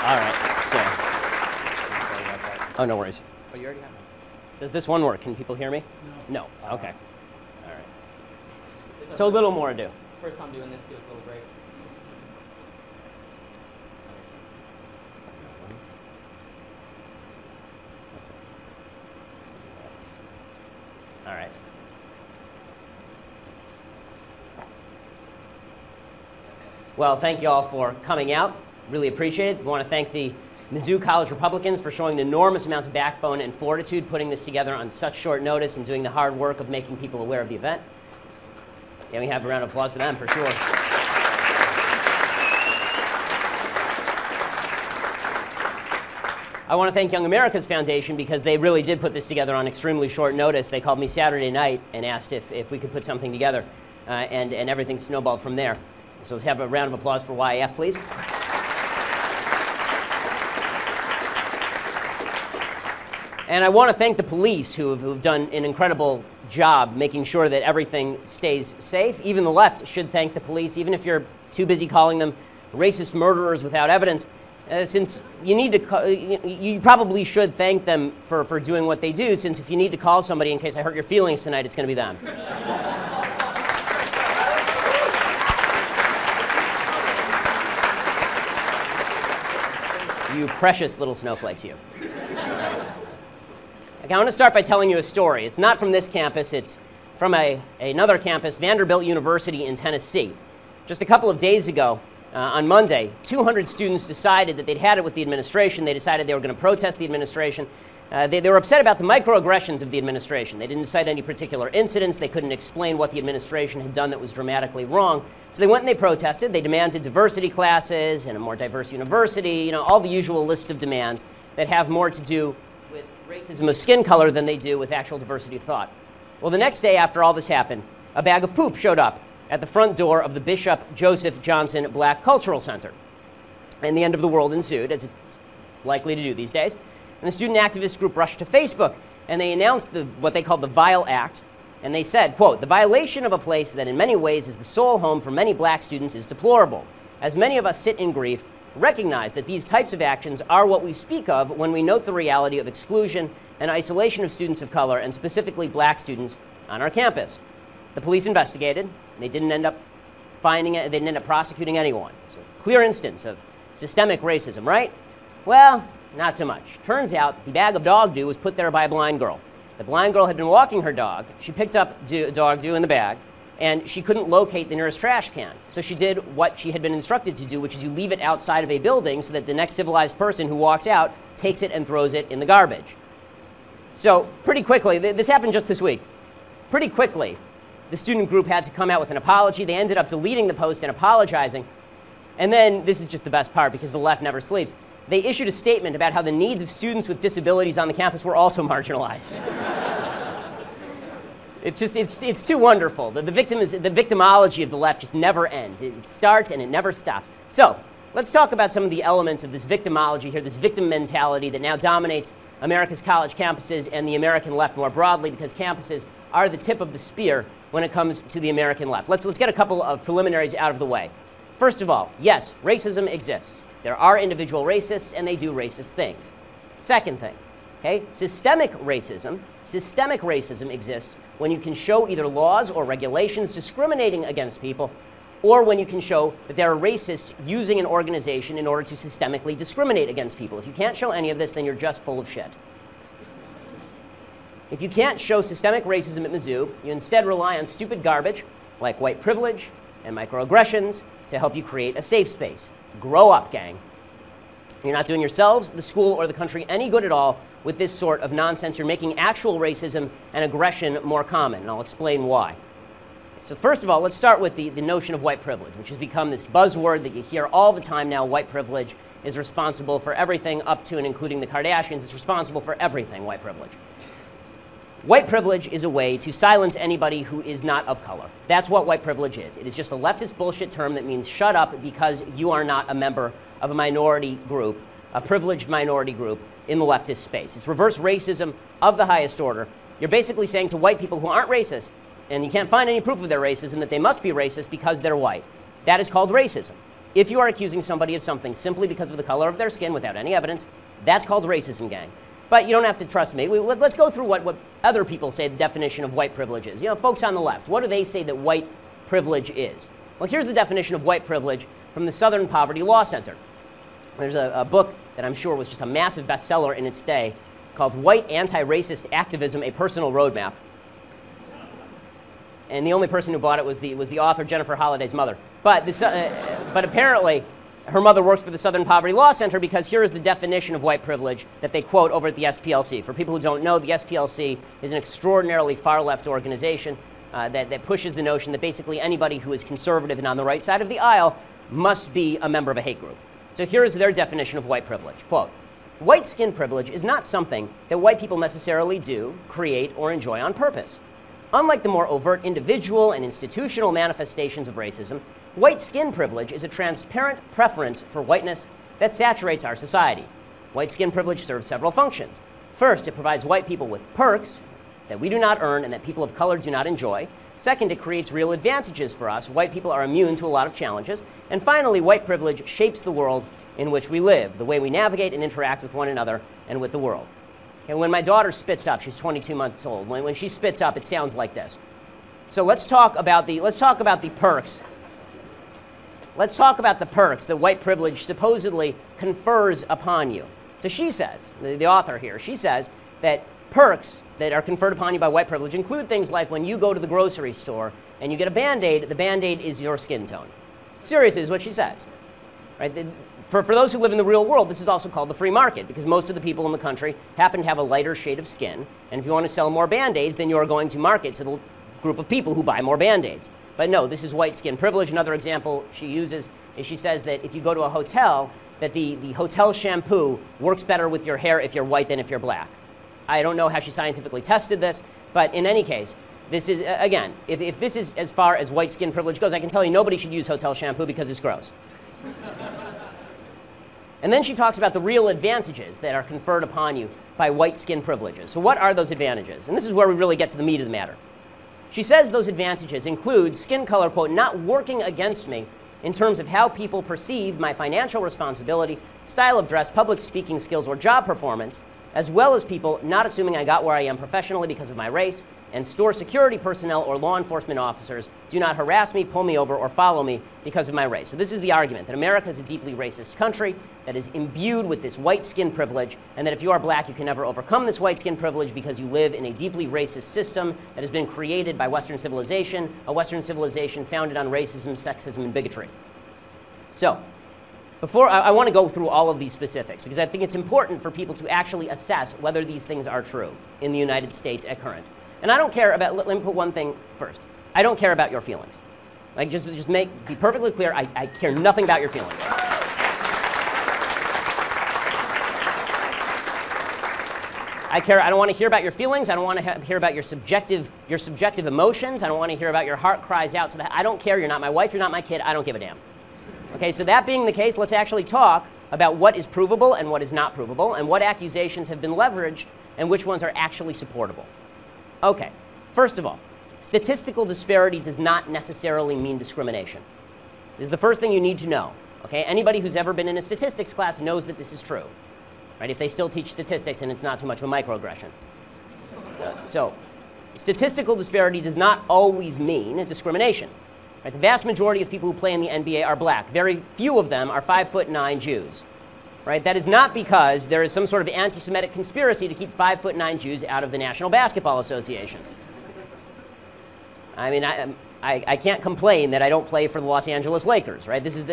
All right, so. Oh, no worries. Oh, you already have one. Does this one work? Can people hear me? No. No. Okay. All right. So a little more to do. First time doing this, give us a little break. All right. Well, thank you all for coming out. Really appreciate it. We want to thank the Mizzou College Republicans for showing an enormous amount of backbone and fortitude, putting this together on such short notice and doing the hard work of making people aware of the event. Yeah, we have a round of applause for them for sure. I want to thank Young America's Foundation because they really did put this together on extremely short notice. They called me Saturday night and asked if we could put something together, and everything snowballed from there. So let's have a round of applause for YAF, please. And I want to thank the police who've done an incredible job making sure that everything stays safe. Even the left should thank the police, even if you're too busy calling them racist murderers without evidence. Since you need to, you probably should thank them for doing what they do, since if you need to call somebody in case I hurt your feelings tonight, it's going to be them. You precious little snowflakes, you. Okay, I want to start by telling you a story. It's not from this campus, it's from another campus, Vanderbilt University in Tennessee. Just a couple of days ago, on Monday, 200 students decided that they'd had it with the administration. They decided they were going to protest the administration. They were upset about the microaggressions of the administration. They didn't cite any particular incidents. They couldn't explain what the administration had done that was dramatically wrong. So they went and they protested. They demanded diversity classes and a more diverse university, you know, all the usual list of demands that have more to do with racism of skin color than they do with actual diversity of thought. Well, the next day after all this happened, a bag of poop showed up at the front door of the Bishop Joseph Johnson Black Cultural Center. And the end of the world ensued, as it's likely to do these days. And the student activist group rushed to Facebook, and they announced what they called the Vile Act. And they said, quote, "The violation of a place that in many ways is the sole home for many black students is deplorable. As many of us sit in grief, recognize that these types of actions are what we speak of when we note the reality of exclusion and isolation of students of color, and specifically black students, on our campus." The police investigated. They didn't end up finding it. They didn't end up prosecuting anyone. So clear instance of systemic racism, right? Well, not so much. Turns out the bag of dog doo was put there by a blind girl. The blind girl had been walking her dog. She picked up dog doo in the bag, and she couldn't locate the nearest trash can. So she did what she had been instructed to do, which is you leave it outside of a building so that the next civilized person who walks out takes it and throws it in the garbage. So pretty quickly, this happened just this week. Pretty quickly, the student group had to come out with an apology. They ended up deleting the post and apologizing. And then, this is just the best part because the left never sleeps, they issued a statement about how the needs of students with disabilities on the campus were also marginalized. It's too wonderful. The victimology of the left just never ends. It starts and it never stops. So, let's talk about some of the elements of this victimology here, this victim mentality that now dominates America's college campuses and the American left more broadly, because campuses are the tip of the spear when it comes to the American left. Let's get a couple of preliminaries out of the way. First of all, yes, racism exists. There are individual racists, and they do racist things. Second thing, okay, systemic racism exists when you can show either laws or regulations discriminating against people, or when you can show that there are racists using an organization in order to systemically discriminate against people. If you can't show any of this, then you're just full of shit. If you can't show systemic racism at Mizzou, you instead rely on stupid garbage like white privilege and microaggressions to help you create a safe space. Grow up, gang. You're not doing yourselves, the school, or the country any good at all with this sort of nonsense. You're making actual racism and aggression more common, and I'll explain why. So first of all, let's start with the notion of white privilege, which has become this buzzword that you hear all the time now. White privilege is responsible for everything up to and including the Kardashians. It's responsible for everything, white privilege. White privilege is a way to silence anybody who is not of color. That's what white privilege is. It is just a leftist bullshit term that means shut up because you are not a member of a minority group, a privileged minority group in the leftist space. It's reverse racism of the highest order. You're basically saying to white people who aren't racist, and you can't find any proof of their racism, that they must be racist because they're white. That is called racism. if you are accusing somebody of something simply because of the color of their skin without any evidence, that's called racism, gang. But you don't have to trust me. Let's go through what other people say the definition of white privilege is. You know, folks on the left, what do they say that white privilege is? Well, here's the definition of white privilege from the Southern Poverty Law Center. There's a book that I'm sure was just a massive bestseller in its day called White Anti-Racist Activism, A Personal Roadmap. And the only person who bought it was the author, Jennifer Holliday's mother. But apparently, her mother works for the Southern Poverty Law Center, because here is the definition of white privilege that they quote over at the SPLC. For people who don't know, the SPLC is an extraordinarily far-left organization that pushes the notion that basically anybody who is conservative and on the right side of the aisle must be a member of a hate group. So here is their definition of white privilege. Quote, white skin privilege is not something that white people necessarily do, create, or enjoy on purpose. Unlike the more overt individual and institutional manifestations of racism, white skin privilege is a transparent preference for whiteness that saturates our society. White skin privilege serves several functions. First, it provides white people with perks that we do not earn and that people of color do not enjoy. Second, it creates real advantages for us. White people are immune to a lot of challenges. And finally, white privilege shapes the world in which we live, the way we navigate and interact with one another and with the world. And when my daughter spits up, she's 22 months old. When she spits up, it sounds like this. So let's talk about the perks. Let's talk about the perks that white privilege supposedly confers upon you. So she says, the author here, she says that perks that are conferred upon you by white privilege include things like when you go to the grocery store and you get a Band-Aid, the Band-Aid is your skin tone. Seriously is what she says. Right? For those who live in the real world, this is also called the free market, because most of the people in the country happen to have a lighter shade of skin. And if you want to sell more Band-Aids, then you are going to market to the group of people who buy more Band-Aids. But no, this is white skin privilege. Another example she uses is she says that if you go to a hotel, that the hotel shampoo works better with your hair if you're white than if you're black. I don't know how she scientifically tested this, but in any case, this is, again, if this is as far as white skin privilege goes, I can tell you nobody should use hotel shampoo because it's gross. And then she talks about the real advantages that are conferred upon you by white skin privileges. So what are those advantages? And this is where we really get to the meat of the matter. She says those advantages include skin color, quote, not working against me in terms of how people perceive my financial responsibility, style of dress, public speaking skills, or job performance, as well as people not assuming I got where I am professionally because of my race, and store security personnel or law enforcement officers do not harass me, pull me over, or follow me because of my race. So this is the argument, that America is a deeply racist country that is imbued with this white skin privilege, and that if you are black, you can never overcome this white skin privilege because you live in a deeply racist system that has been created by Western civilization, a Western civilization founded on racism, sexism, and bigotry. So, before I want to go through all of these specifics, because I think it's important for people to actually assess whether these things are true in the United States at current. And I don't care about, let me put one thing first. I don't care about your feelings. Like, just be perfectly clear, I care nothing about your feelings. I don't want to hear about your feelings. I don't want to hear about your subjective emotions. I don't want to hear about your heart cries out to that. I don't care. You're not my wife. You're not my kid. I don't give a damn. Okay, so that being the case, let's actually talk about what is provable and what is not provable, and what accusations have been leveraged and which ones are actually supportable. Okay, first of all, statistical disparity does not necessarily mean discrimination. This is the first thing you need to know. Okay, anybody who's ever been in a statistics class knows that this is true. Right, if they still teach statistics and it's not too much of a microaggression. So statistical disparity does not always mean discrimination. Right, the vast majority of people who play in the NBA are black. Very few of them are 5'9" Jews. Right? That is not because there is some sort of anti-Semitic conspiracy to keep 5'9" Jews out of the National Basketball Association. I mean, I can't complain that I don't play for the Los Angeles Lakers, right? This is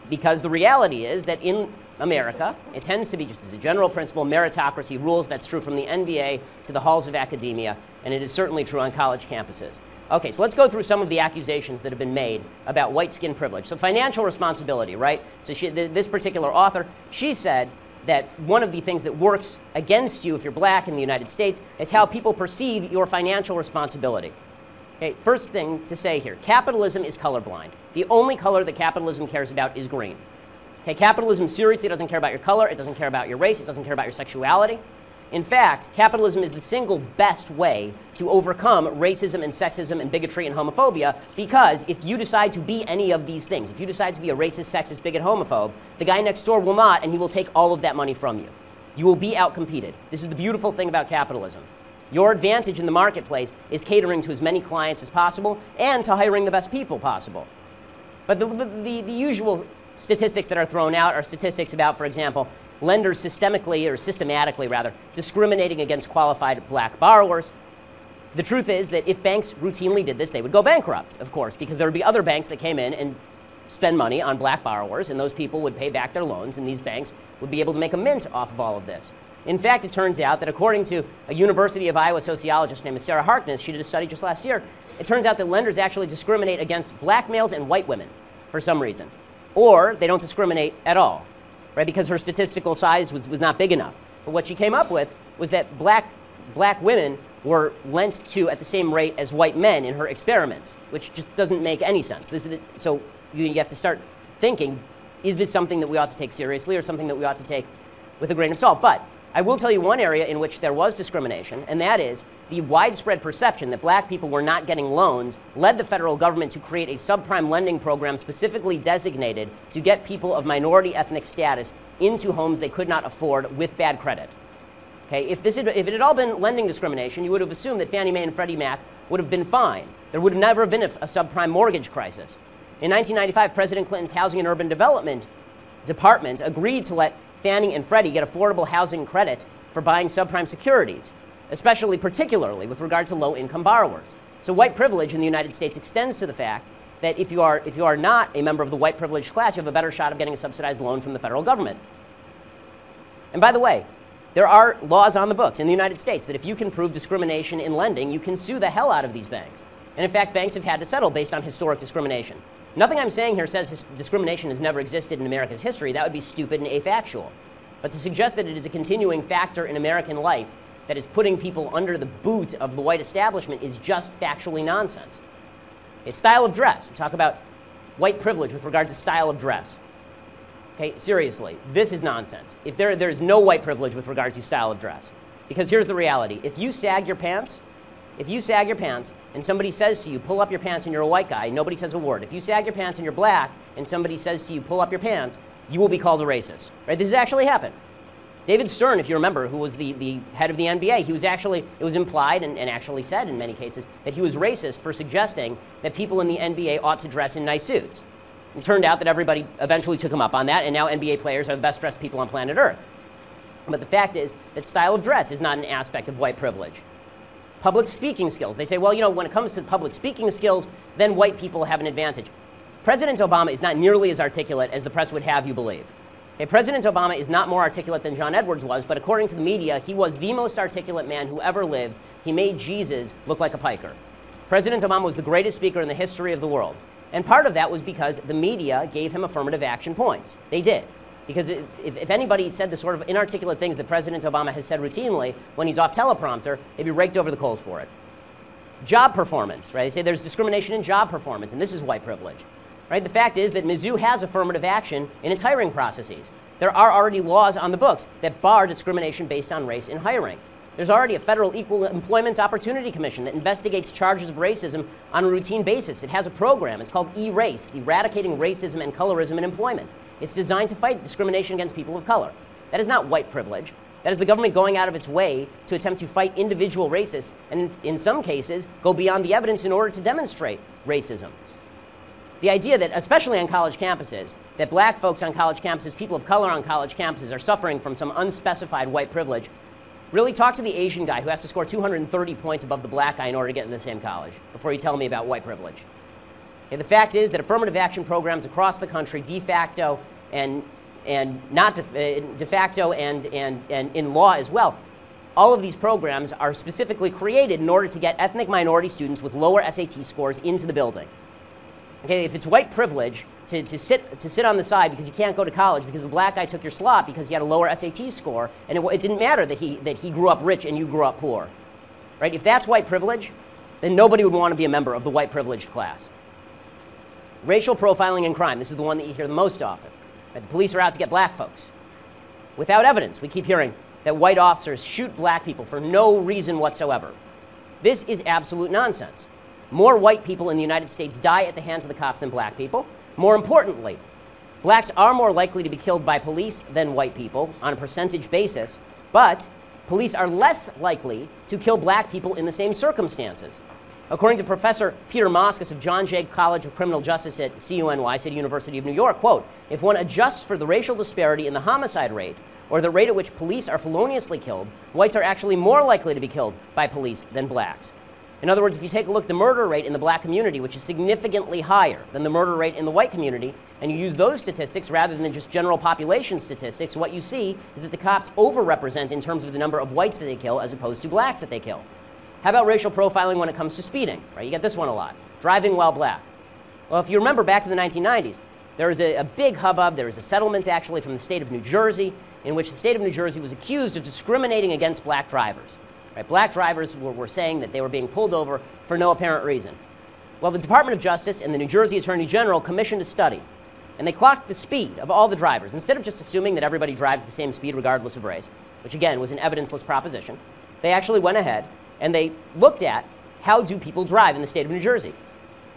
because the reality is that in America, it tends to be, just as a general principle, meritocracy rules. That's true from the NBA to the halls of academia, and it is certainly true on college campuses. Okay, so let's go through some of the accusations that have been made about white skin privilege. So financial responsibility, right? So this particular author, she said that one of the things that works against you if you're black in the United States is how people perceive your financial responsibility. Okay, first thing to say here, capitalism is colorblind. The only color that capitalism cares about is green. Okay, capitalism seriously doesn't care about your color, it doesn't care about your race, it doesn't care about your sexuality. In fact, capitalism is the single best way to overcome racism and sexism and bigotry and homophobia, because if you decide to be any of these things, if you decide to be a racist, sexist, bigot, homophobe, the guy next door will not, and he will take all of that money from you. You will be outcompeted. This is the beautiful thing about capitalism. Your advantage in the marketplace is catering to as many clients as possible and to hiring the best people possible. But the usual statistics that are thrown out are statistics about, for example, lenders systematically discriminating against qualified black borrowers. The truth is that if banks routinely did this, they would go bankrupt, of course, because there would be other banks that came in and spend money on black borrowers, and those people would pay back their loans, and these banks would be able to make a mint off of all of this. In fact, it turns out that according to a University of Iowa sociologist named Sarah Harkness, she did a study just last year, it turns out that lenders actually discriminate against black males and white women for some reason. Or they don't discriminate at all, right? Because her statistical size was not big enough. But what she came up with was that black women were lent to at the same rate as white men in her experiments, which just doesn't make any sense. So you have to start thinking, is this something that we ought to take seriously or something that we ought to take with a grain of salt? But I will tell you one area in which there was discrimination, and that is the widespread perception that black people were not getting loans led the federal government to create a subprime lending program specifically designated to get people of minority ethnic status into homes they could not afford with bad credit. Okay, if it had all been lending discrimination, you would have assumed that Fannie Mae and Freddie Mac would have been fine. There would have never been a subprime mortgage crisis. In 1995, President Clinton's Housing and Urban Development Department agreed to let Fannie and Freddie get affordable housing credit for buying subprime securities, particularly with regard to low-income borrowers. So white privilege in the United States extends to the fact that if you are not a member of the white privileged class, you have a better shot of getting a subsidized loan from the federal government. And by the way, there are laws on the books in the United States that if you can prove discrimination in lending, you can sue the hell out of these banks. And in fact, banks have had to settle based on historic discrimination. Nothing I'm saying here says discrimination has never existed in America's history. That would be stupid and afactual. But to suggest that it is a continuing factor in American life that is putting people under the boot of the white establishment is just factually nonsense. Okay, style of dress. We talk about white privilege with regard to style of dress. Okay, seriously, this is nonsense. If there is no white privilege with regard to style of dress. Because here's the reality. If you sag your pants and somebody says to you, pull up your pants, and you're a white guy, nobody says a word. If you sag your pants and you're black and somebody says to you, pull up your pants, you will be called a racist. Right? This has actually happened. David Stern, if you remember, who was the head of the NBA, it was implied and actually said in many cases that he was racist for suggesting that people in the NBA ought to dress in nice suits. It turned out that everybody eventually took him up on that, and now NBA players are the best dressed people on planet Earth. But the fact is that style of dress is not an aspect of white privilege. Public speaking skills. They say, well, when it comes to public speaking skills, then white people have an advantage. President Obama is not nearly as articulate as the press would have you believe. Okay, President Obama is not more articulate than John Edwards was, but according to the media, he was the most articulate man who ever lived. He made Jesus look like a piker. President Obama was the greatest speaker in the history of the world. And part of that was because the media gave him affirmative action points. They did. Because if anybody said the sort of inarticulate things that President Obama has said routinely when he's off teleprompter, they'd be raked over the coals for it. Job performance, right? They say there's discrimination in job performance, and this is white privilege. Right? The fact is that Mizzou has affirmative action in its hiring processes. There are already laws on the books that bar discrimination based on race in hiring. There's already a federal Equal Employment Opportunity Commission that investigates charges of racism on a routine basis. It has a program. It's called E-Race, Eradicating Racism and Colorism in Employment. It's designed to fight discrimination against people of color. That is not white privilege. That is the government going out of its way to attempt to fight individual racists and, in some cases, go beyond the evidence in order to demonstrate racism. The idea that, especially on college campuses, that black folks on college campuses, people of color on college campuses are suffering from some unspecified white privilege, really talk to the Asian guy who has to score 230 points above the black guy in order to get into the same college before you tell me about white privilege. Okay, the fact is that affirmative action programs across the country, de facto and not de facto and in law as well, all of these programs are specifically created in order to get ethnic minority students with lower SAT scores into the building. Okay, if it's white privilege to sit on the side because you can't go to college because the black guy took your slot because he had a lower SAT score, and it didn't matter that he grew up rich and you grew up poor, right? If that's white privilege, then nobody would want to be a member of the white privileged class. Racial profiling and crime. This is the one that you hear the most often. Right? The police are out to get black folks. Without evidence. We keep hearing, that white officers shoot black people for no reason whatsoever. This is absolute nonsense. More white people in the United States die at the hands of the cops than black people. More importantly, blacks are more likely to be killed by police than white people on a percentage basis, but police are less likely to kill black people in the same circumstances. According to Professor Peter Moskos of John Jay College of Criminal Justice at CUNY, City University of New York, quote, if one adjusts for the racial disparity in the homicide rate, or the rate at which police are feloniously killed, whites are actually more likely to be killed by police than blacks. In other words, if you take a look at the murder rate in the black community, which is significantly higher than the murder rate in the white community, and you use those statistics rather than just general population statistics, what you see is that the cops overrepresent in terms of the number of whites that they kill as opposed to blacks that they kill. How about racial profiling when it comes to speeding? Right, you get this one a lot. Driving while black. Well, if you remember back to the 1990s, there was a big hubbub. There was a settlement actually from the state of New Jersey in which the state of New Jersey was accused of discriminating against black drivers. Right, black drivers were saying that they were being pulled over for no apparent reason. Well, the Department of Justice and the New Jersey Attorney General commissioned a study, and they clocked the speed of all the drivers. Instead of just assuming that everybody drives the same speed regardless of race, which again was an evidenceless proposition, they actually went ahead and they looked at how do people drive in the state of New Jersey.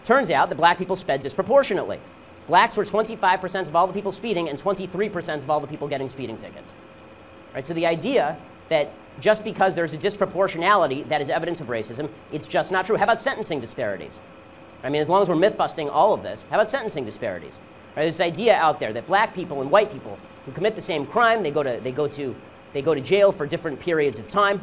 Turns out that black people sped disproportionately. Blacks were 25% of all the people speeding and 23% of all the people getting speeding tickets. Right, so the idea that just because there's a disproportionality that is evidence of racism, it's just not true. How about sentencing disparities? I mean, as long as we're myth-busting all of this, how about sentencing disparities? Right, there's this idea out there that black people and white people who commit the same crime, they go to jail for different periods of time.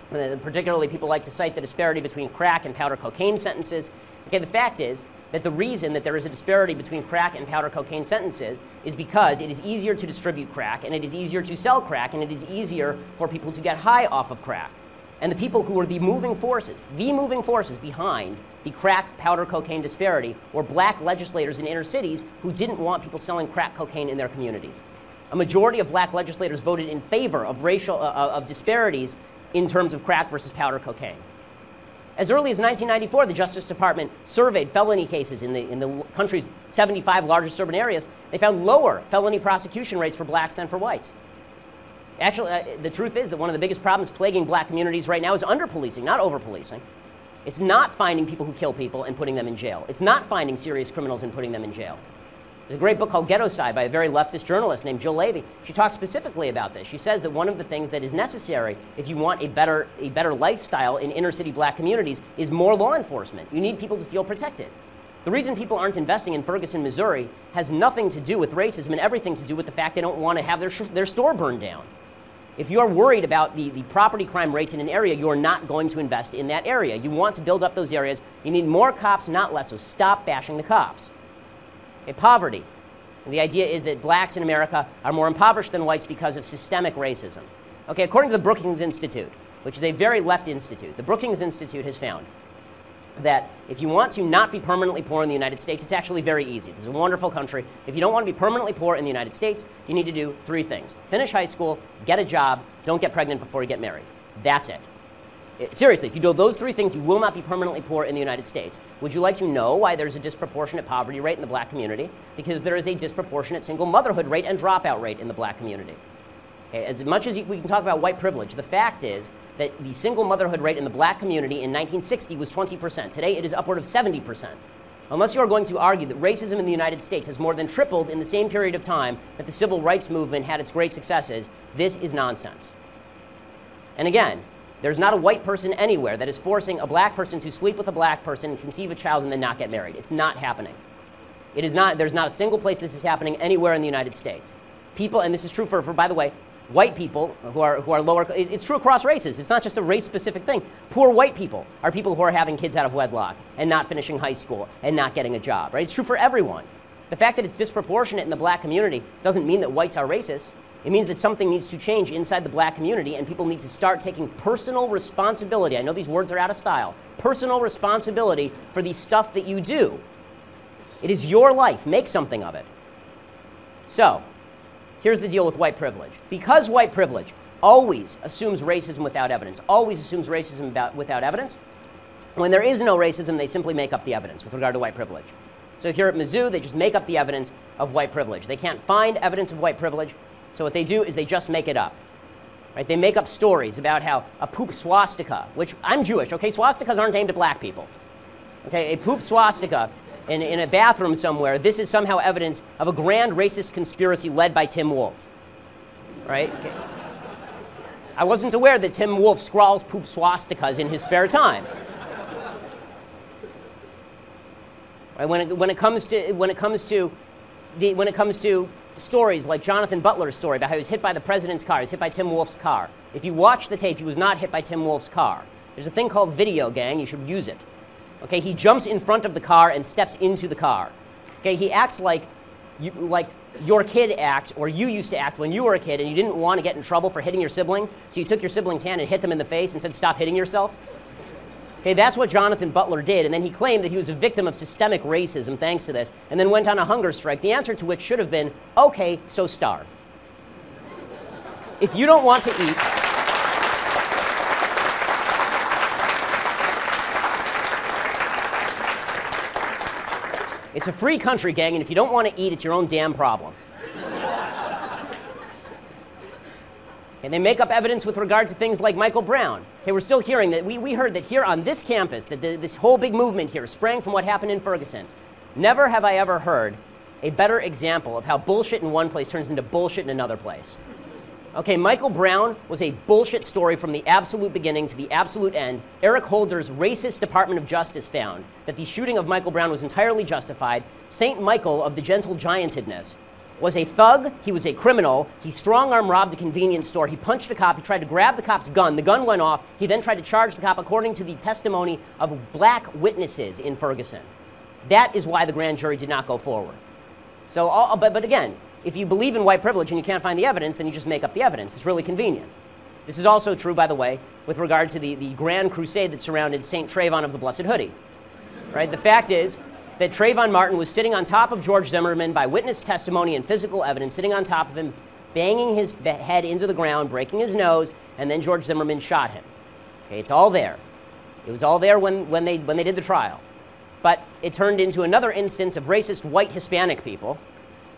Particularly, people like to cite the disparity between crack and powder cocaine sentences. Okay, the fact is that the reason that there is a disparity between crack and powder cocaine sentences is because it is easier to distribute crack, and it is easier to sell crack, and it is easier for people to get high off of crack. And the people who are the moving forces behind the crack powder cocaine disparity were black legislators in inner cities who didn't want people selling crack cocaine in their communities. A majority of black legislators voted in favor of of disparities in terms of crack versus powder cocaine. As early as 1994, the Justice Department surveyed felony cases in the country's 75 largest urban areas. They found lower felony prosecution rates for blacks than for whites. Actually, the truth is that one of the biggest problems plaguing black communities right now is under-policing, not over-policing. It's not finding people who kill people and putting them in jail. It's not finding serious criminals and putting them in jail. There's a great book called Ghetto-Side by a very leftist journalist named Jill Levy. She talks specifically about this. She says that one of the things that is necessary if you want a better lifestyle in inner city black communities is more law enforcement. You need people to feel protected. The reason people aren't investing in Ferguson, Missouri has nothing to do with racism and everything to do with the fact they don't want to have their store burned down. If you're worried about the property crime rates in an area, you're not going to invest in that area. You want to build up those areas. You need more cops, not less, so stop bashing the cops. Poverty. And the idea is that blacks in America are more impoverished than whites because of systemic racism. Okay, according to the Brookings Institute, which is a very left institute, the Brookings Institute has found that if you want to not be permanently poor in the United States, it's actually very easy. This is a wonderful country. If you don't want to be permanently poor in the United States, you need to do 3 things. Finish high school, get a job, don't get pregnant before you get married. That's it. Seriously, if you do those 3 things, you will not be permanently poor in the United States. Would you like to know why there's a disproportionate poverty rate in the black community? Because there is a disproportionate single motherhood rate and dropout rate in the black community. Okay, as much as we can talk about white privilege, the fact is that the single motherhood rate in the black community in 1960 was 20%. Today, it is upward of 70%. Unless you are going to argue that racism in the United States has more than tripled in the same period of time that the civil rights movement had its great successes, this is nonsense. And again, there's not a white person anywhere that is forcing a black person to sleep with a black person, conceive a child, and then not get married. It's not happening. It is not, there's not a single place this is happening anywhere in the United States. People, and this is true for by the way, white people who are lower, it's true across races. It's not just a race-specific thing. Poor white people are people who are having kids out of wedlock and not finishing high school and not getting a job, right? It's true for everyone. The fact that it's disproportionate in the black community doesn't mean that whites are racist. It means that something needs to change inside the black community, and people need to start taking personal responsibility. I know these words are out of style. Personal responsibility for the stuff that you do. It is your life. Make something of it. So, here's the deal with white privilege. Because white privilege always assumes racism without evidence, always assumes racism without evidence, when there is no racism, they simply make up the evidence with regard to white privilege. So here at Mizzou, they just make up the evidence of white privilege. They can't find evidence of white privilege, so what they do is they just make it up. Right? They make up stories about how a poop swastika, which I'm Jewish, okay? Swastikas aren't aimed at black people. Okay, a poop swastika in a bathroom somewhere, this is somehow evidence of a grand racist conspiracy led by Tim Wolf. Right? Okay. I wasn't aware that Tim Wolf scrawls poop swastikas in his spare time. Right? When it comes to stories like Jonathan Butler's story about how he was hit by the president's car, he was hit by Tim Wolf's car. If you watch the tape, he was not hit by Tim Wolf's car. There's a thing called video, gang. You should use it. Okay, he jumps in front of the car and steps into the car. Okay, he acts like your kid acts, or you used to act when you were a kid and you didn't want to get in trouble for hitting your sibling, so you took your sibling's hand and hit them in the face and said, "Stop hitting yourself." Okay, that's what Jonathan Butler did, and then he claimed that he was a victim of systemic racism thanks to this, and then went on a hunger strike, the answer to which should have been, okay, so starve. If you don't want to eat, it's a free country, gang, and if you don't want to eat, it's your own damn problem. And they make up evidence with regard to things like Michael Brown. Okay, we're still hearing that. We heard that here on this campus, that this whole big movement here sprang from what happened in Ferguson. Never have I ever heard a better example of how bullshit in one place turns into bullshit in another place. Okay, Michael Brown was a bullshit story from the absolute beginning to the absolute end. Eric Holder's racist Department of Justice found that the shooting of Michael Brown was entirely justified. St. Michael of the gentle giantedness was a thug, he was a criminal, he strong-arm robbed a convenience store, he punched a cop, he tried to grab the cop's gun, the gun went off, he then tried to charge the cop according to the testimony of black witnesses in Ferguson. That is why the grand jury did not go forward. So, but again, if you believe in white privilege and you can't find the evidence, then you just make up the evidence. It's really convenient. This is also true, by the way, with regard to the grand crusade that surrounded St. Trayvon of the Blessed Hoodie. Right? The fact is that Trayvon Martin was sitting on top of George Zimmerman by witness testimony and physical evidence, sitting on top of him, banging his head into the ground, breaking his nose, and then George Zimmerman shot him. Okay, it's all there. It was all there when they did the trial. But it turned into another instance of racist white Hispanic people,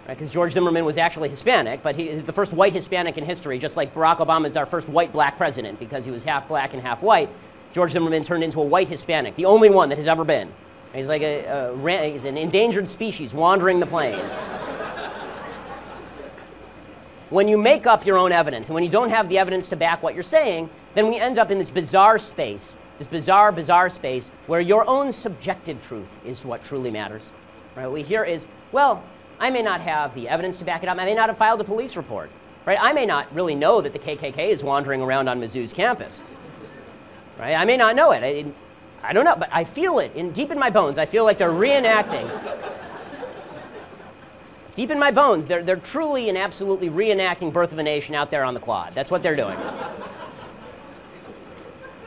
because George Zimmerman was actually Hispanic, but he is the first white Hispanic in history, just like Barack Obama is our first white black president because he was half black and half white. George Zimmerman turned into a white Hispanic, the only one that has ever been. He's like he's an endangered species wandering the plains. When you make up your own evidence, and when you don't have the evidence to back what you're saying, then we end up in this bizarre space, this bizarre space where your own subjective truth is what truly matters. Right? What we hear is, well, I may not have the evidence to back it up. I may not have filed a police report. Right? I may not really know that the KKK is wandering around on Mizzou's campus. Right? I may not know it. I don't know, but I feel it deep in my bones. I feel like they're reenacting. Deep in my bones, they're truly and absolutely reenacting Birth of a Nation out there on the quad. That's what they're doing.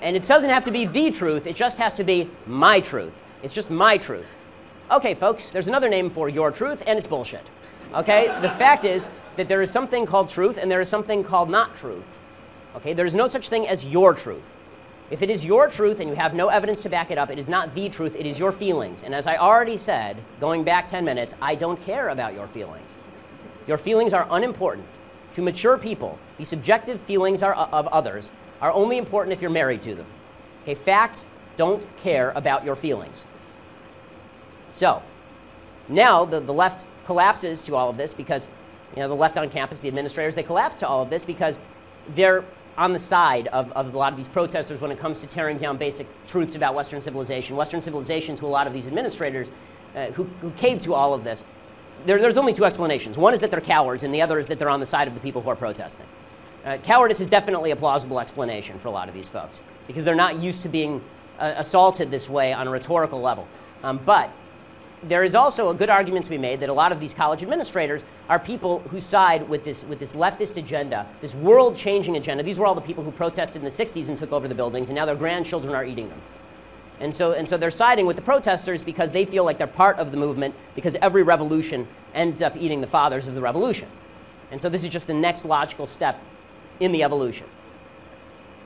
And it doesn't have to be the truth. It just has to be my truth. It's just my truth. Okay, folks, there's another name for your truth, and it's bullshit. Okay? The fact is that there is something called truth, and there is something called not truth. Okay? There is no such thing as your truth. If it is your truth and you have no evidence to back it up, it is not the truth, it is your feelings. And as I already said, going back 10 minutes, I don't care about your feelings. Your feelings are unimportant. To mature people, the subjective feelings of others are only important if you're married to them. Okay, facts don't care about your feelings. So, now the left collapses to all of this because, the left on campus, the administrators, they collapse to all of this because they're on the side of a lot of these protesters when it comes to tearing down basic truths about Western civilization. Western civilization to a lot of these administrators who cave to all of this. There's only two explanations. One is that they're cowards, and the other is that they're on the side of the people who are protesting. Cowardice is definitely a plausible explanation for a lot of these folks because they're not used to being assaulted this way on a rhetorical level. But there is also a good argument to be made that a lot of these college administrators are people who side with this leftist agenda, this world-changing agenda. These were all the people who protested in the 60s and took over the buildings, and now their grandchildren are eating them. And so they're siding with the protesters because they feel like they're part of the movement because every revolution ends up eating the fathers of the revolution. And so this is just the next logical step in the evolution.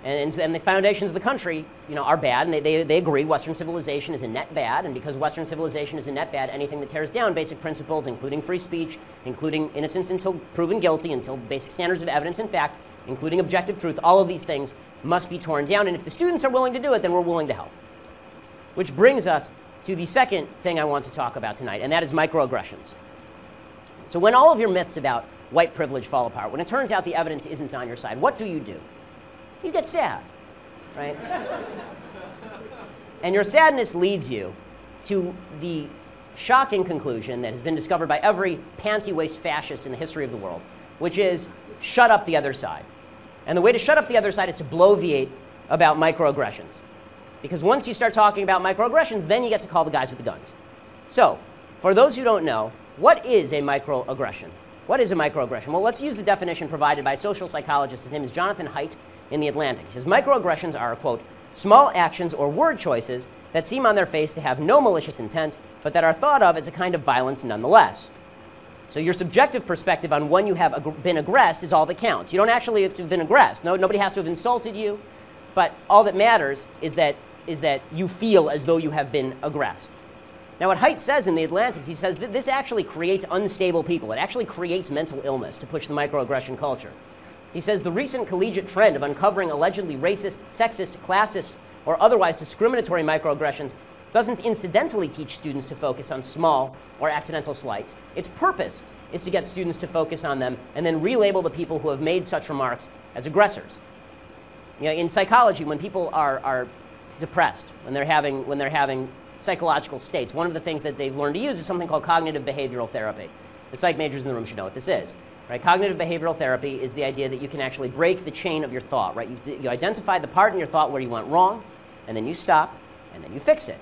And the foundations of the country, are bad, and they agree Western civilization is a net bad, and because Western civilization is a net bad, anything that tears down basic principles, including free speech, including innocence until proven guilty, until basic standards of evidence and fact, including objective truth. All of these things must be torn down. And if the students are willing to do it, then we're willing to help. Which brings us to the second thing I want to talk about tonight, and that is microaggressions. So when all of your myths about white privilege fall apart, when it turns out the evidence isn't on your side, what do? You get sad, right? And your sadness leads you to the shocking conclusion that has been discovered by every panty-waist fascist in the history of the world, which is shut up the other side. And the way to shut up the other side is to bloviate about microaggressions. Because once you start talking about microaggressions, then you get to call the guys with the guns. So, for those who don't know, what is a microaggression? What is a microaggression? Well, let's use the definition provided by a social psychologist. His name is Jonathan Haidt in The Atlantic. He says, microaggressions are, quote, small actions or word choices that seem on their face to have no malicious intent, but that are thought of as a kind of violence nonetheless. So your subjective perspective on when you have been aggressed is all that counts. You don't actually have to have been aggressed. Nobody has to have insulted you, but all that matters is that you feel as though you have been aggressed. Now, what Haidt says in The Atlantic, he says that this actually creates unstable people. It actually creates mental illness to push the microaggression culture. He says the recent collegiate trend of uncovering allegedly racist, sexist, classist, or otherwise discriminatory microaggressions doesn't incidentally teach students to focus on small or accidental slights. Its purpose is to get students to focus on them and then relabel the people who have made such remarks as aggressors. You know, in psychology, when people are depressed, when they're having psychological states, one of the things that they've learned to use is something called cognitive behavioral therapy. The psych majors in the room should know what this is. Right? Cognitive behavioral therapy is the idea that you can actually break the chain of your thought. Right? You identify the part in your thought where you went wrong, and then you stop, and then you fix it.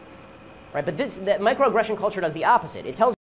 Right? But the microaggression culture does the opposite. It tells